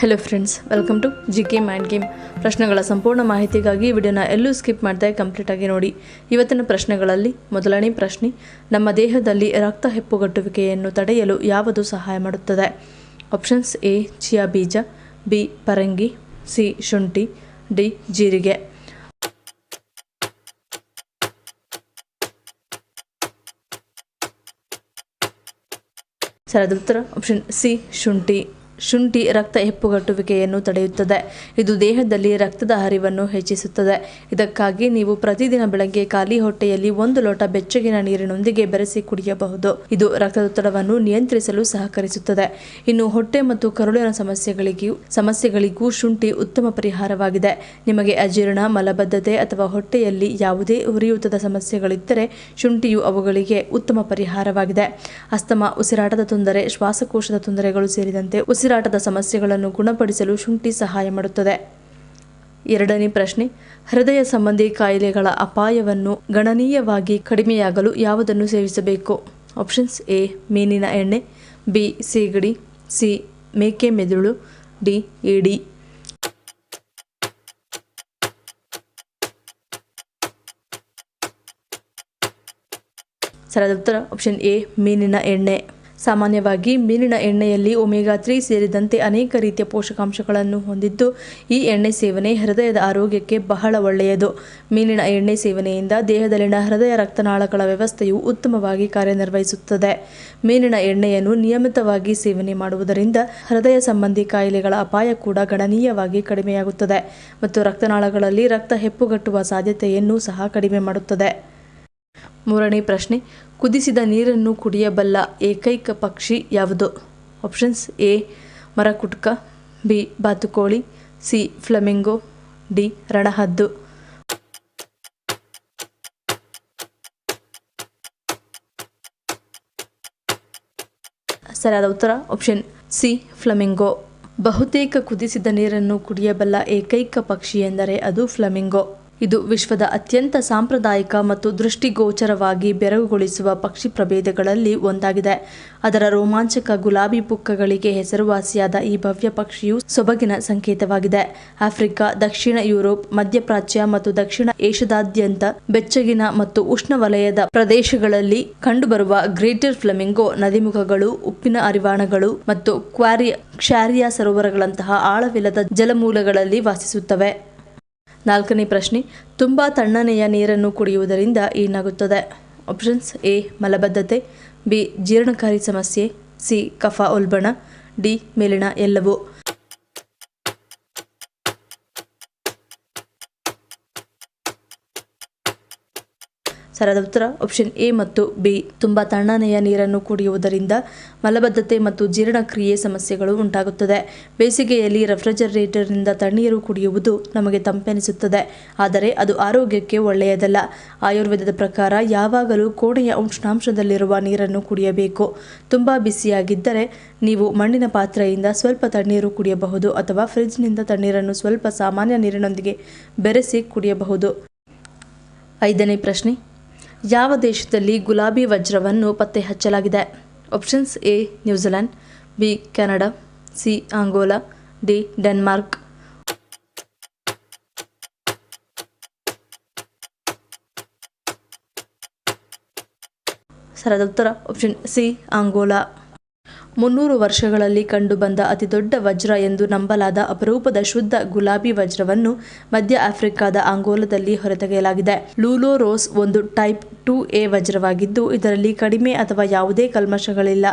Hello friends, welcome to GK mind game. ಪ್ರಶ್ನೆಗಳ ಸಂಪೂರ್ಣ ಮಾಹಿತಿಗಾಗಿ ವಿಡಿಯೋನ ಎಲ್ಲೂ ಸ್ಕಿಪ್ ಮಾಡದೆ ಕಂಪ್ಲೀಟಾಗಿ ನೋಡಿ. ಇವತ್ತಿನ ಪ್ರಶ್ನೆಗಳಲ್ಲಿ ಮೊದಲನೇ ಪ್ರಶ್ನೆ, ನಮ್ಮ ದೇಹದಲ್ಲಿ ರಕ್ತ ಹೆಪ್ಪುಗಟ್ಟುವಿಕೆಯನ್ನು ತಡೆಯಲು ಯಾವುದು ಸಹಾಯ ಮಾಡುತ್ತದೆ? ಆಪ್ಷನ್ಸ್: ಎ ಚಿಯಾ ಬೀಜ, ಬಿ ಪರಂಗಿ, ಸಿ ಶುಂಠಿ, ಡಿ ಜೀರಿಗೆ. ಸರಿಯಾದ ಉತ್ತರ ಆಪ್ಷನ್ ಸಿ ಶುಂಠಿ. ಶುಂಠಿ ರಕ್ತ ಹೆಪ್ಪುಗಟ್ಟುವಿಕೆಯನ್ನು ತಡೆಯುತ್ತದೆ. ಇದು ದೇಹದಲ್ಲಿ ರಕ್ತದ ಹರಿವನ್ನು ಹೆಚ್ಚಿಸುತ್ತದೆ. ಇದಕ್ಕಾಗಿ ನೀವು ಪ್ರತಿದಿನ ಬೆಳಗ್ಗೆ ಖಾಲಿ ಹೊಟ್ಟೆಯಲ್ಲಿ 1 ಲೋಟ ಬೆಚ್ಚಗಿನ ನೀರಿನೊಂದಿಗೆ ಬೆರೆಸಿ ಕುಡಿಯಬಹುದು. ಇದು ರಕ್ತದೊತ್ತಡವನ್ನು ನಿಯಂತ್ರಿಸಲು ಸಹಕರಿಸುತ್ತದೆ. ಇನ್ನು ಹೊಟ್ಟೆ ಮತ್ತು ಕರುಳಿನ ಸಮಸ್ಯೆಗಳಿಗೂ ಶುಂಠಿ ಉತ್ತಮ ಪರಿಹಾರವಾಗಿದೆ. ನಿಮಗೆ ಅಜೀರ್ಣ, ಮಲಬದ್ಧತೆ ಅಥವಾ ಹೊಟ್ಟೆಯಲ್ಲಿ ಯಾವುದೇ ಉರಿಯೂತದ ಸಮಸ್ಯೆಗಳಿದ್ದರೆ ಶುಂಠಿಯು ಅವುಗಳಿಗೆ ಉತ್ತಮ ಪರಿಹಾರವಾಗಿದೆ. ಅಸ್ತಮಾ, ಉಸಿರಾಟದ ತೊಂದರೆ, ಶ್ವಾಸಕೋಶದ ತೊಂದರೆಗಳು ಸೇರಿದಂತೆ ಉಸಿರಾಟದ ಸಮಸ್ಯೆಗಳನ್ನು ಗುಣಪಡಿಸಲು ಶುಂಠಿ ಸಹಾಯ ಮಾಡುತ್ತದೆ. ಎರಡನೇ ಪ್ರಶ್ನೆ, ಹೃದಯ ಸಂಬಂಧಿ ಕಾಯಿಲೆಗಳ ಅಪಾಯವನ್ನು ಗಣನೀಯವಾಗಿ ಕಡಿಮೆಯಾಗಲು ಯಾವುದನ್ನು ಸೇವಿಸಬೇಕು? ಆಪ್ಷನ್ಸ್: ಎ ಮೀನಿನ ಎಣ್ಣೆ, ಬಿ ಸೀಗಡಿ, ಸಿ ಮೇಕೆ ಮೆದುಳು, ಡಿ ಏಡಿ. ಸರಿಯಾದ ಉತ್ತರ ಆಪ್ಷನ್ ಎ ಮೀನಿನ ಎಣ್ಣೆ. ಸಾಮಾನ್ಯವಾಗಿ ಮೀನಿನ ಎಣ್ಣೆಯಲ್ಲಿ ಒಮೆಗಾ 3 ಸೇರಿದಂತೆ ಅನೇಕ ರೀತಿಯ ಪೋಷಕಾಂಶಗಳನ್ನು ಹೊಂದಿದ್ದು, ಈ ಎಣ್ಣೆ ಸೇವನೆ ಹೃದಯದ ಆರೋಗ್ಯಕ್ಕೆ ಬಹಳ ಒಳ್ಳೆಯದು. ಮೀನಿನ ಎಣ್ಣೆ ಸೇವನೆಯಿಂದ ದೇಹದಲ್ಲಿನ ಹೃದಯ ರಕ್ತನಾಳಗಳ ವ್ಯವಸ್ಥೆಯು ಉತ್ತಮವಾಗಿ ಕಾರ್ಯನಿರ್ವಹಿಸುತ್ತದೆ. ಮೀನಿನ ಎಣ್ಣೆಯನ್ನು ನಿಯಮಿತವಾಗಿ ಸೇವನೆ ಮಾಡುವುದರಿಂದ ಹೃದಯ ಸಂಬಂಧಿ ಕಾಯಿಲೆಗಳ ಅಪಾಯ ಕೂಡ ಗಣನೀಯವಾಗಿ ಕಡಿಮೆಯಾಗುತ್ತದೆ ಮತ್ತು ರಕ್ತನಾಳಗಳಲ್ಲಿ ರಕ್ತ ಹೆಪ್ಪುಗಟ್ಟುವ ಸಾಧ್ಯತೆಯನ್ನು ಸಹ ಕಡಿಮೆ ಮಾಡುತ್ತದೆ. ಮೂರನೇ ಪ್ರಶ್ನೆ, ಕುದಿಸಿದ ನೀರನ್ನು ಕುಡಿಯಬಲ್ಲ ಏಕೈಕ ಪಕ್ಷಿ ಯಾವುದು? ಆಪ್ಷನ್ಸ್: ಎ ಮರಕುಟ್ಕ, ಬಿ ಬಾತುಕೋಳಿ, ಸಿ ಫ್ಲೆಮಿಂಗೋ, ಡಿ ರಣಹದ್ದು. ಸರಿಯಾದ ಉತ್ತರ ಆಪ್ಷನ್ ಸಿ ಫ್ಲೆಮಿಂಗೋ. ಬಹುತೇಕ ಕುದಿಸಿದ ನೀರನ್ನು ಕುಡಿಯಬಲ್ಲ ಏಕೈಕ ಪಕ್ಷಿ ಎಂದರೆ ಅದು ಫ್ಲೆಮಿಂಗೋ. ಇದು ವಿಶ್ವದ ಅತ್ಯಂತ ಸಾಂಪ್ರದಾಯಿಕ ಮತ್ತು ದೃಷ್ಟಿಗೋಚರವಾಗಿ ಬೆರಗುಗೊಳಿಸುವ ಪಕ್ಷಿ ಪ್ರಭೇದಗಳಲ್ಲಿ ಒಂದಾಗಿದೆ. ಅದರ ರೋಮಾಂಚಕ ಗುಲಾಬಿ ಪುಕ್ಕಗಳಿಗೆ ಹೆಸರುವಾಸಿಯಾದ ಈ ಭವ್ಯ ಪಕ್ಷಿಯು ಸೊಬಗಿನ ಸಂಕೇತವಾಗಿದೆ. ಆಫ್ರಿಕಾ, ದಕ್ಷಿಣ ಯುರೋಪ್, ಮಧ್ಯಪ್ರಾಚ್ಯ ಮತ್ತು ದಕ್ಷಿಣ ಏಷ್ಯಾದಾದ್ಯಂತ ಬೆಚ್ಚಗಿನ ಮತ್ತು ಉಷ್ಣವಲಯದ ಪ್ರದೇಶಗಳಲ್ಲಿ ಕಂಡುಬರುವ ಗ್ರೇಟರ್ ಫ್ಲೆಮಿಂಗೋ ನದೀಮುಖಗಳು, ಉಪ್ಪಿನ ಹರಿವಾಣಗಳು ಮತ್ತು ಕ್ಷಾರೀಯ ಸರೋವರಗಳಂತಹ ಆಳವಿಲ್ಲದ ಜಲಮೂಲಗಳಲ್ಲಿ ವಾಸಿಸುತ್ತವೆ. ನಾಲ್ಕನೇ ಪ್ರಶ್ನೆ, ತುಂಬಾ ತಣ್ಣನೆಯ ನೀರನ್ನು ಕುಡಿಯುವುದರಿಂದ ಏನಾಗುತ್ತದೆ? ಆಪ್ಷನ್ಸ್: ಎ ಮಲಬದ್ಧತೆ, ಬಿ ಜೀರ್ಣಕಾರಿ ಸಮಸ್ಯೆ, ಸಿ ಕಫ ಉಲ್ಬಣ, ಡಿ ಮೇಲಿನ ಎಲ್ಲವೂ. ಸರಿಯಾದ ಉತ್ತರ ಆಪ್ಷನ್ ಎ ಮತ್ತು ಬಿ. ತುಂಬಾ ತಣ್ಣನೆಯ ನೀರನ್ನು ಕುಡಿಯುವುದರಿಂದ ಮಲಬದ್ಧತೆ ಮತ್ತು ಜೀರ್ಣಕ್ರಿಯೆ ಸಮಸ್ಯೆಗಳು ಉಂಟಾಗುತ್ತದೆ. ಬೇಸಿಗೆಯಲ್ಲಿ ರೆಫ್ರಿಜರೇಟರ್ನಿಂದ ತಣ್ಣೀರು ಕುಡಿಯುವುದು ನಮಗೆ ತಂಪೆನಿಸುತ್ತದೆ, ಆದರೆ ಅದು ಆರೋಗ್ಯಕ್ಕೆ ಒಳ್ಳೆಯದಲ್ಲ. ಆಯುರ್ವೇದದ ಪ್ರಕಾರ ಯಾವಾಗಲೂ ಕೋಣೆಯ ಉಷ್ಣಾಂಶದಲ್ಲಿರುವ ನೀರನ್ನು ಕುಡಿಯಬೇಕು. ತುಂಬಾ ಬಿಸಿಯಾಗಿದ್ದರೆ ನೀವು ಮಣ್ಣಿನ ಪಾತ್ರೆಯಿಂದ ಸ್ವಲ್ಪ ತಣ್ಣೀರು ಕುಡಿಯಬಹುದು ಅಥವಾ ಫ್ರಿಜ್ನಿಂದ ತಣ್ಣೀರನ್ನು ಸ್ವಲ್ಪ ಸಾಮಾನ್ಯ ನೀರಿನೊಂದಿಗೆ ಬೆರೆಸಿ ಕುಡಿಯಬಹುದು. ಐದನೇ ಪ್ರಶ್ನೆ, ಯಾವ ದೇಶದಲ್ಲಿ ಗುಲಾಬಿ ವಜ್ರವನ್ನು ಪತ್ತೆ ಹಚ್ಚಲಾಗಿದೆ? Options: A New Zealand, B Canada, C Angola, D Denmark. ಸರಿಯಾದ ಉತ್ತರ ಆಪ್ಷನ್ ಸಿ ಆಂಗೋಲಾ. 300 ವರ್ಷಗಳಲ್ಲಿ ಕಂಡುಬಂದ ಅತಿದೊಡ್ಡ ವಜ್ರ ಎಂದು ನಂಬಲಾದ ಅಪರೂಪದ ಶುದ್ಧ ಗುಲಾಬಿ ವಜ್ರವನ್ನು ಮಧ್ಯ ಆಫ್ರಿಕಾದ ಆಂಗೋಲಾದಲ್ಲಿ ಹೊರತೆಗೆಯಲಾಗಿದೆ. ಲೂಲೋ ರೋಸ್ ಒಂದು ಟೈಪ್ 2A ವಜ್ರವಾಗಿದ್ದು, ಇದರಲ್ಲಿ ಕಡಿಮೆ ಅಥವಾ ಯಾವುದೇ ಕಲ್ಮಶಗಳಿಲ್ಲ.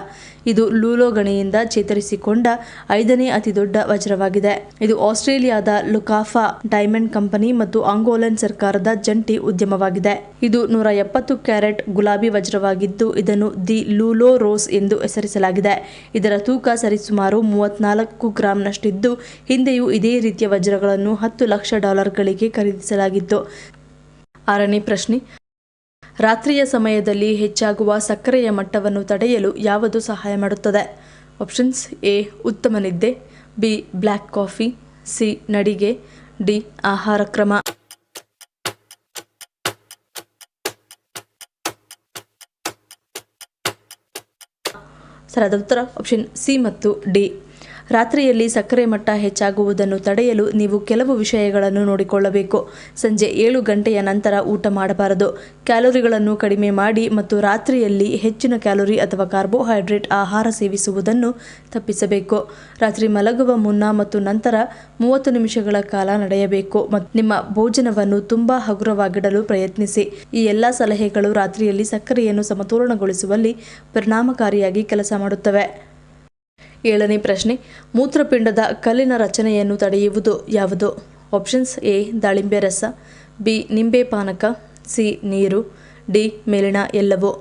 ಇದು ಲೂಲೋ ಗಣಿಯಿಂದ ಚೇತರಿಸಿಕೊಂಡ 5ನೇ ಅತಿದೊಡ್ಡ ವಜ್ರವಾಗಿದೆ. ಇದು ಆಸ್ಟ್ರೇಲಿಯಾದ ಲುಕಾಫಾ ಡೈಮಂಡ್ ಕಂಪನಿ ಮತ್ತು ಆಂಗೋಲನ್ ಸರ್ಕಾರದ ಜಂಟಿ ಉದ್ಯಮವಾಗಿದೆ. ಇದು 170 ಕ್ಯಾರೆಟ್ ಗುಲಾಬಿ ವಜ್ರವಾಗಿದ್ದು, ಇದನ್ನು ದಿ ಲೂಲೋ ರೋಸ್ ಎಂದು ಹೆಸರಿಸಲಾಗಿದೆ. ಇದರ ತೂಕ ಸರಿಸುಮಾರು 34 ಗ್ರಾಂನಷ್ಟಿದ್ದು, ಹಿಂದೆಯೂ ಇದೇ ರೀತಿಯ ವಜ್ರಗಳನ್ನು $10 ಲಕ್ಷ ಖರೀದಿಸಲಾಗಿತ್ತು. ಆರನೇ ಪ್ರಶ್ನೆ, ರಾತ್ರಿಯ ಸಮಯದಲ್ಲಿ ಹೆಚ್ಚಾಗುವ ಸಕ್ಕರೆಯ ಮಟ್ಟವನ್ನು ತಡೆಯಲು ಯಾವುದು ಸಹಾಯ ಮಾಡುತ್ತದೆ? ಆಪ್ಷನ್ಸ್: ಎ ಉತ್ತಮ ನಿದ್ದೆ, ಬಿ ಬ್ಲ್ಯಾಕ್ ಕಾಫಿ, ಸಿ ನಡಿಗೆ, ಡಿ ಆಹಾರ ಕ್ರಮ. ಸರಿಯಾದ ಉತ್ತರ ಆಪ್ಷನ್ ಸಿ ಮತ್ತು ಡಿ. ರಾತ್ರಿಯಲ್ಲಿ ಸಕ್ಕರೆ ಮಟ್ಟ ಹೆಚ್ಚಾಗುವುದನ್ನು ತಡೆಯಲು ನೀವು ಕೆಲವು ವಿಷಯಗಳನ್ನು ನೋಡಿಕೊಳ್ಳಬೇಕು. ಸಂಜೆ 7 ಗಂಟೆಯ ನಂತರ ಊಟ ಮಾಡಬಾರದು. ಕ್ಯಾಲೋರಿಗಳನ್ನು ಕಡಿಮೆ ಮಾಡಿ ಮತ್ತು ರಾತ್ರಿಯಲ್ಲಿ ಹೆಚ್ಚಿನ ಕ್ಯಾಲೋರಿ ಅಥವಾ ಕಾರ್ಬೋಹೈಡ್ರೇಟ್ ಆಹಾರ ಸೇವಿಸುವುದನ್ನು ತಪ್ಪಿಸಬೇಕು. ರಾತ್ರಿ ಮಲಗುವ ಮುನ್ನ ಮತ್ತು ನಂತರ 30 ನಿಮಿಷಗಳ ಕಾಲ ನಡೆಯಬೇಕು ಮತ್ತು ನಿಮ್ಮ ಭೋಜನವನ್ನು ತುಂಬಾ ಹಗುರವಾಗಿಡಲು ಪ್ರಯತ್ನಿಸಿ. ಈ ಎಲ್ಲ ಸಲಹೆಗಳು ರಾತ್ರಿಯಲ್ಲಿ ಸಕ್ಕರೆಯನ್ನು ಸಮತೋಲನಗೊಳಿಸುವಲ್ಲಿ ಪರಿಣಾಮಕಾರಿಯಾಗಿ ಕೆಲಸ ಮಾಡುತ್ತವೆ. 7ನೇ ಪ್ರಶ್ನೆ, ಮೂತ್ರಪಿಂಡದ ಕಲ್ಲಿನ ರಚನೆಯನ್ನು ತಡೆಯುವುದು ಯಾವುದು? ಆಪ್ಷನ್ಸ್: ಎ ದಾಳಿಂಬೆ ರಸ, ಬಿ ನಿಂಬೆ ಪಾನಕ, ಸಿ ನೀರು, ಡಿ ಮೇಲಿನ ಎಲ್ಲವೂ.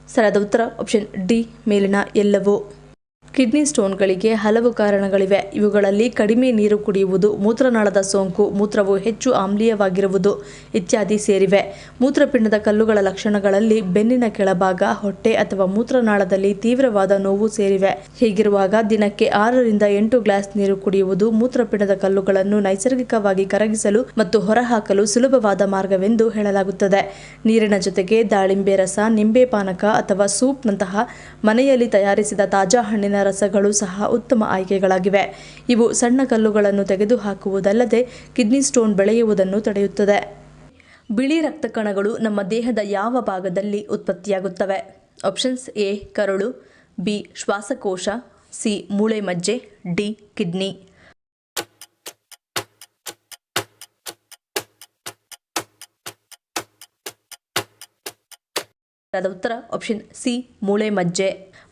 ಸರಿಯಾದ ಉತ್ತರ ಆಪ್ಷನ್ ಡಿ ಮೇಲಿನ ಎಲ್ಲವೂ. ಕಿಡ್ನಿ ಸ್ಟೋನ್ಗಳಿಗೆ ಹಲವು ಕಾರಣಗಳಿವೆ. ಇವುಗಳಲ್ಲಿ ಕಡಿಮೆ ನೀರು ಕುಡಿಯುವುದು, ಮೂತ್ರನಾಳದ ಸೋಂಕು, ಮೂತ್ರವು ಹೆಚ್ಚು ಆಮ್ಲೀಯವಾಗಿರುವುದು ಇತ್ಯಾದಿ ಸೇರಿವೆ. ಮೂತ್ರಪಿಂಡದ ಕಲ್ಲುಗಳ ಲಕ್ಷಣಗಳಲ್ಲಿ ಬೆನ್ನಿನ ಕೆಳಭಾಗ, ಹೊಟ್ಟೆ ಅಥವಾ ಮೂತ್ರನಾಳದಲ್ಲಿ ತೀವ್ರವಾದ ನೋವು ಸೇರಿವೆ. ಹೀಗಿರುವಾಗ ದಿನಕ್ಕೆ 6 ರಿಂದ 8 ಗ್ಲಾಸ್ ನೀರು ಕುಡಿಯುವುದು ಮೂತ್ರಪಿಂಡದ ಕಲ್ಲುಗಳನ್ನು ನೈಸರ್ಗಿಕವಾಗಿ ಕರಗಿಸಲು ಮತ್ತು ಹೊರಹಾಕಲು ಸುಲಭವಾದ ಮಾರ್ಗವೆಂದು ಹೇಳಲಾಗುತ್ತದೆ. ನೀರಿನ ಜೊತೆಗೆ ದಾಳಿಂಬೆ ರಸ, ನಿಂಬೆ ಪಾನಕ ಅಥವಾ ಸೂಪ್ನಂತಹ ಮನೆಯಲ್ಲಿ ತಯಾರಿಸಿದ ತಾಜಾ ಹಣ್ಣಿನ ರಸಗಳು ಸಹ ಉತ್ತಮ ಆಯ್ಕೆಗಳಾಗಿವೆ. ಇವು ಸಣ್ಣ ಕಲ್ಲುಗಳನ್ನು ತೆಗೆದುಹಾಕುವುದಲ್ಲದೆ ಕಿಡ್ನಿ ಸ್ಟೋನ್ ಬೆಳೆಯುವುದನ್ನು ತಡೆಯುತ್ತದೆ. ಬಿಳಿ ರಕ್ತ ಕಣಗಳು ನಮ್ಮ ದೇಹದ ಯಾವ ಭಾಗದಲ್ಲಿ ಉತ್ಪತ್ತಿಯಾಗುತ್ತವೆ? ಆಪ್ಷನ್ಸ್: ಎ ಕರುಳು, ಬಿ ಶ್ವಾಸಕೋಶ, ಸಿ ಮೂಳೆ ಮಜ್ಜೆ, ಡಿ ಕಿಡ್ನಿ. ಉತ್ತರ ಆಪ್ಷನ್ ಸಿ ಮೂಳೆ ಮಜ್ಜೆ.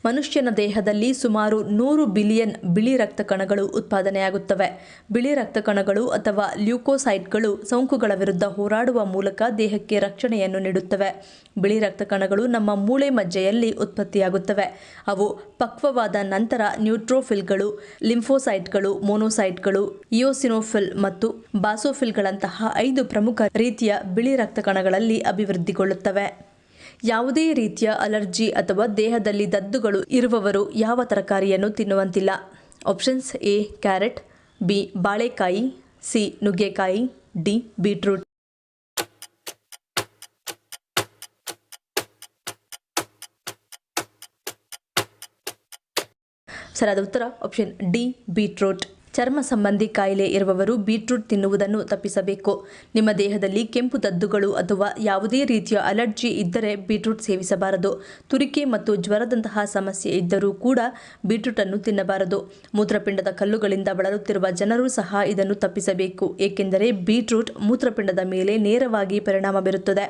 ಮನುಷ್ಯನ ದೇಹದಲ್ಲಿ ಸುಮಾರು 100 ಬಿಲಿಯನ್ ಬಿಳಿ ರಕ್ತ ಕಣಗಳು ಉತ್ಪಾದನೆಯಾಗುತ್ತವೆ. ಬಿಳಿ ರಕ್ತ ಕಣಗಳು ಅಥವಾ ಲ್ಯೂಕೋಸೈಟ್ಗಳು ಸೋಂಕುಗಳ ವಿರುದ್ಧ ಹೋರಾಡುವ ಮೂಲಕ ದೇಹಕ್ಕೆ ರಕ್ಷಣೆಯನ್ನು ನೀಡುತ್ತವೆ. ಬಿಳಿ ರಕ್ತ ಕಣಗಳು ನಮ್ಮ ಮೂಳೆ ಮಜ್ಜೆಯಲ್ಲಿ ಉತ್ಪತ್ತಿಯಾಗುತ್ತವೆ. ಅವು ಪಕ್ವವಾದ ನಂತರ ನ್ಯೂಟ್ರೋಫಿಲ್ಗಳು, ಲಿಂಫೋಸೈಟ್ಗಳು, ಮೋನೋಸೈಟ್ಗಳು, ಇಯೋಸಿನೋಫಿಲ್ ಮತ್ತು ಬಾಸೋಫಿಲ್ಗಳಂತಹ 5 ಪ್ರಮುಖ ರೀತಿಯ ಬಿಳಿ ರಕ್ತ ಕಣಗಳಲ್ಲಿ ಅಭಿವೃದ್ಧಿಗೊಳ್ಳುತ್ತವೆ. ಯಾವುದೇ ರೀತಿಯ ಅಲರ್ಜಿ ಅಥವಾ ದೇಹದಲ್ಲಿ ದದ್ದುಗಳು ಇರುವವರು ಯಾವ ತರಕಾರಿಯನ್ನು ತಿನ್ನುವಂತಿಲ್ಲ? ಆಪ್ಷನ್ಸ್: ಎ ಕ್ಯಾರೆಟ್, ಬಿ ಬಾಳೆಕಾಯಿ, ಸಿ ನುಗ್ಗೆಕಾಯಿ, ಡಿ ಬೀಟ್ರೂಟ್. ಸರಿಯಾದ ಉತ್ತರ ಆಪ್ಷನ್ ಡಿ ಬೀಟ್ರೂಟ್. ಚರ್ಮ ಸಂಬಂಧಿ ಕಾಯಿಲೆ ಇರುವವರು ಬೀಟ್ರೂಟ್ ತಿನ್ನುವುದನ್ನು ತಪ್ಪಿಸಬೇಕು. ನಿಮ್ಮ ದೇಹದಲ್ಲಿ ಕೆಂಪು ದದ್ದುಗಳು ಅಥವಾ ಯಾವುದೇ ರೀತಿಯ ಅಲರ್ಜಿ ಇದ್ದರೆ ಬೀಟ್ರೂಟ್ ಸೇವಿಸಬಾರದು. ತುರಿಕೆ ಮತ್ತು ಜ್ವರದಂತಹ ಸಮಸ್ಯೆ ಇದ್ದರೂ ಕೂಡ ಬೀಟ್ರೂಟನ್ನು ತಿನ್ನಬಾರದು. ಮೂತ್ರಪಿಂಡದ ಕಲ್ಲುಗಳಿಂದ ಬಳಲುತ್ತಿರುವ ಜನರು ಸಹ ಇದನ್ನು ತಪ್ಪಿಸಬೇಕು, ಏಕೆಂದರೆ ಬೀಟ್ರೂಟ್ ಮೂತ್ರಪಿಂಡದ ಮೇಲೆ ನೇರವಾಗಿ ಪರಿಣಾಮ ಬೀರುತ್ತದೆ.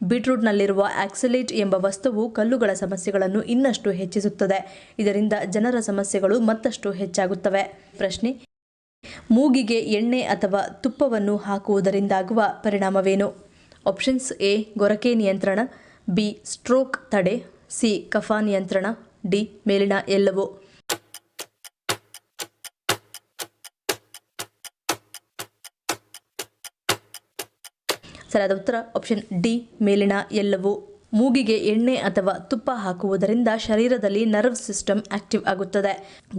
ಬೀಟ್ರೂಟ್ನಲ್ಲಿರುವ ಆಕ್ಸಲೇಟ್ ಎಂಬ ವಸ್ತುವು ಕಲ್ಲುಗಳ ಸಮಸ್ಯೆಗಳನ್ನು ಇನ್ನಷ್ಟು ಹೆಚ್ಚಿಸುತ್ತದೆ. ಇದರಿಂದ ಜನರ ಸಮಸ್ಯೆಗಳು ಮತ್ತಷ್ಟು ಹೆಚ್ಚಾಗುತ್ತವೆ. ಪ್ರಶ್ನೆ: ಮೂಗಿಗೆ ಎಣ್ಣೆ ಅಥವಾ ತುಪ್ಪವನ್ನು ಹಾಕುವುದರಿಂದಾಗುವ ಪರಿಣಾಮವೇನು? ಆಪ್ಷನ್ಸ್: ಎ ಗೊರಕೆ ನಿಯಂತ್ರಣ, ಬಿ ಸ್ಟ್ರೋಕ್ ತಡೆ, ಸಿ ಕಫ ನಿಯಂತ್ರಣ, ಡಿ ಮೇಲಿನ ಎಲ್ಲವೂ. ಸರಿಯಾದ ಉತ್ತರ ಆಪ್ಷನ್ ಡಿ ಮೇಲಿನ ಎಲ್ಲವೂ. ಮೂಗಿಗೆ ಎಣ್ಣೆ ಅಥವಾ ತುಪ್ಪ ಹಾಕುವುದರಿಂದ ಶರೀರದಲ್ಲಿ ನರ್ವ್ ಸಿಸ್ಟಮ್ ಆಕ್ಟಿವ್ ಆಗುತ್ತದೆ.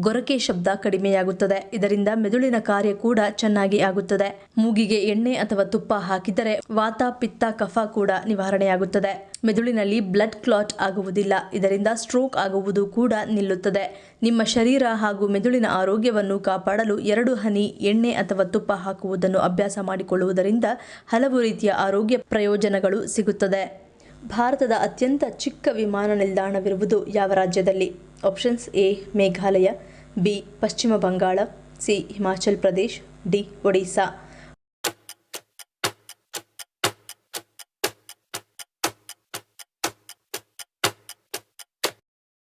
ಗೊರಕೆ ಶಬ್ದ ಕಡಿಮೆಯಾಗುತ್ತದೆ. ಇದರಿಂದ ಮೆದುಳಿನ ಕಾರ್ಯ ಕೂಡ ಚೆನ್ನಾಗಿ ಆಗುತ್ತದೆ. ಮೂಗಿಗೆ ಎಣ್ಣೆ ಅಥವಾ ತುಪ್ಪ ಹಾಕಿದರೆ ವಾತ, ಪಿತ್ತ, ಕಫ ಕೂಡ ನಿವಾರಣೆಯಾಗುತ್ತದೆ. ಮೆದುಳಿನಲ್ಲಿ ಬ್ಲಡ್ ಕ್ಲಾಟ್ ಆಗುವುದಿಲ್ಲ. ಇದರಿಂದ ಸ್ಟ್ರೋಕ್ ಆಗುವುದು ಕೂಡ ನಿಲ್ಲುತ್ತದೆ. ನಿಮ್ಮ ಶರೀರ ಹಾಗೂ ಮೆದುಳಿನ ಆರೋಗ್ಯವನ್ನು ಕಾಪಾಡಲು 2 ಹನಿ ಎಣ್ಣೆ ಅಥವಾ ತುಪ್ಪ ಹಾಕುವುದನ್ನು ಅಭ್ಯಾಸ ಮಾಡಿಕೊಳ್ಳುವುದರಿಂದ ಹಲವು ರೀತಿಯ ಆರೋಗ್ಯ ಪ್ರಯೋಜನಗಳು ಸಿಗುತ್ತದೆ. ಭಾರತದ ಅತ್ಯಂತ ಚಿಕ್ಕ ವಿಮಾನ ನಿಲ್ದಾಣವಿರುವುದು ಯಾವ ರಾಜ್ಯದಲ್ಲಿ? ಆಪ್ಷನ್ಸ್: ಎ ಮೇಘಾಲಯ, ಬಿ ಪಶ್ಚಿಮ ಬಂಗಾಳ, ಸಿ ಹಿಮಾಚಲ್ ಪ್ರದೇಶ್, ಡಿ ಒಡಿಶಾ.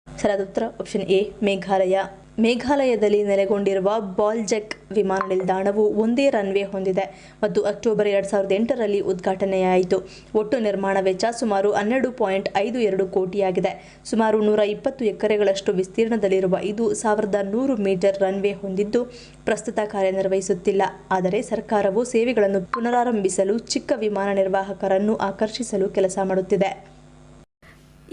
ಸರಿಯಾದ ಉತ್ತರ ಆಪ್ಷನ್ ಎ ಮೇಘಾಲಯ. ಮೇಘಾಲಯದಲ್ಲಿ ನೆಲೆಗೊಂಡಿರುವ ಬಾಲ್ಜೆಕ್ ವಿಮಾನ ನಿಲ್ದಾಣವು ಒಂದೇ ರನ್ವೇ ಹೊಂದಿದೆ ಮತ್ತು ಅಕ್ಟೋಬರ್ 2008ರಲ್ಲಿ ಉದ್ಘಾಟನೆಯಾಯಿತು. ಒಟ್ಟು ನಿರ್ಮಾಣ ವೆಚ್ಚ ಸುಮಾರು 12.52 ಕೋಟಿಯಾಗಿದೆ. ಸುಮಾರು 120 ಎಕರೆಗಳಷ್ಟು ವಿಸ್ತೀರ್ಣದಲ್ಲಿರುವ ಇದು 1100 ಮೀಟರ್ ರನ್ವೇ ಹೊಂದಿದ್ದು ಪ್ರಸ್ತುತ ಕಾರ್ಯನಿರ್ವಹಿಸುತ್ತಿಲ್ಲ. ಆದರೆ ಸರ್ಕಾರವು ಸೇವೆಗಳನ್ನು ಪುನರಾರಂಭಿಸಲು ಚಿಕ್ಕ ವಿಮಾನ ನಿರ್ವಾಹಕರನ್ನು ಆಕರ್ಷಿಸಲು ಕೆಲಸ ಮಾಡುತ್ತಿದೆ.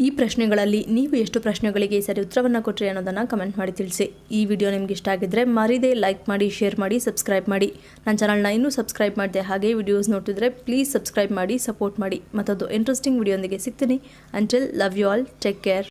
ಈ ಪ್ರಶ್ನೆಗಳಲ್ಲಿ ನೀವು ಎಷ್ಟು ಪ್ರಶ್ನೆಗಳಿಗೆ ಸರಿ ಉತ್ತರವನ್ನು ಕೊಟ್ಟರೆ ಅನ್ನೋದನ್ನು ಕಮೆಂಟ್ ಮಾಡಿ ತಿಳಿಸಿ. ಈ ವಿಡಿಯೋ ನಿಮ್ಗೆ ಇಷ್ಟ ಆಗಿದ್ದರೆ ಮರೀದೆ ಲೈಕ್ ಮಾಡಿ, ಶೇರ್ ಮಾಡಿ, ಸಬ್ಸ್ಕ್ರೈಬ್ ಮಾಡಿ. ನನ್ನ ಚಾನಲ್ನ ಇನ್ನೂ ಸಬ್ಸ್ಕ್ರೈಬ್ ಮಾಡಿದೆ ಹಾಗೆ ವಿಡಿಯೋಸ್ ನೋಡ್ತಿದ್ರೆ ಪ್ಲೀಸ್ ಸಬ್ಸ್ಕ್ರೈಬ್ ಮಾಡಿ, ಸಪೋರ್ಟ್ ಮಾಡಿ. ಮತ್ತೊಂದು ಇಂಟ್ರೆಸ್ಟಿಂಗ್ ವಿಡಿಯೋಂದಿಗೆ ಸಿಗ್ತೀನಿ. Until love you all, take care.